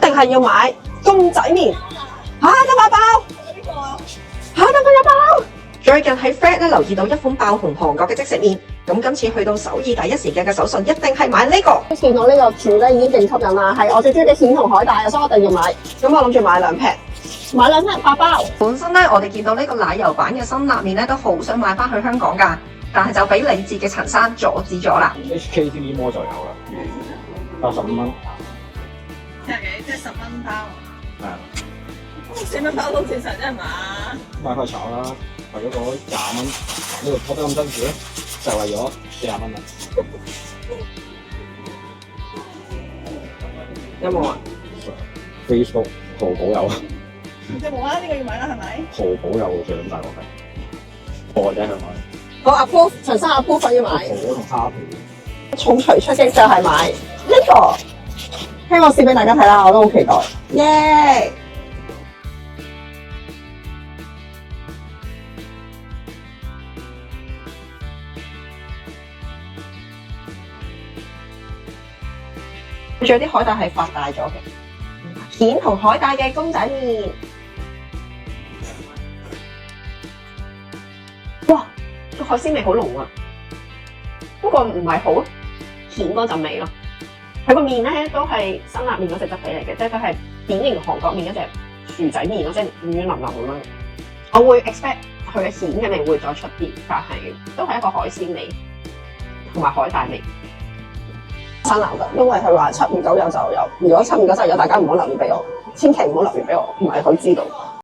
定係要買公仔麵。得把包，得把包。最近喺 Fred 咧留意到一款爆紅韓國嘅即食麵，咁今次去到首爾第一時間嘅手信一定係買呢個。見到呢個條咧已經勁吸引啦，係我最中意嘅蜆同海帶，所以我一定要買。咁我諗住買2 pack，買2 pack 8包。本身咧我哋見到呢個奶油版嘅辛辣麵咧都好想買翻去香港㗎，但係就俾理智嘅陳生阻止咗啦。HKTV Mall 就有啦，85蚊。即係幾？即係10蚊包。係啊。4蚊包都好正常啫嘛。買塊炒啦，為咗嗰20蚊，呢度拖得咁辛苦咧，就係為咗40蚊啦。有冇啊 ？Facebook 淘寶有啊。有冇啊？呢個要買啦，係咪？淘寶有最咁大鑊嘅，我或者係買。好 approve， 陳生 approve 要買。淘寶同蝦皮。重錘出擊就係買呢個，聽我試俾大家睇啦，我都好期待。耶！仲有啲海帶係發大咗嘅，蜆同海帶嘅公仔麵。哇，個海鮮味好濃啊！不過唔係好蜆嗰陣味咯。佢個麵咧都係辛辣麵嗰隻質地嚟嘅，即係佢係典型韓國麵嗰隻薯仔麵咯，即係軟腍腍咁樣。我會 expect 佢嘅蜆嘅味會再出啲，但係都係一個海鮮味同埋海帶味。新樓㗎，因為佢話7、5、9有就有，如果7、5、9真係有，大家唔好留言俾我，千祈唔好留言俾我，唔係佢知道。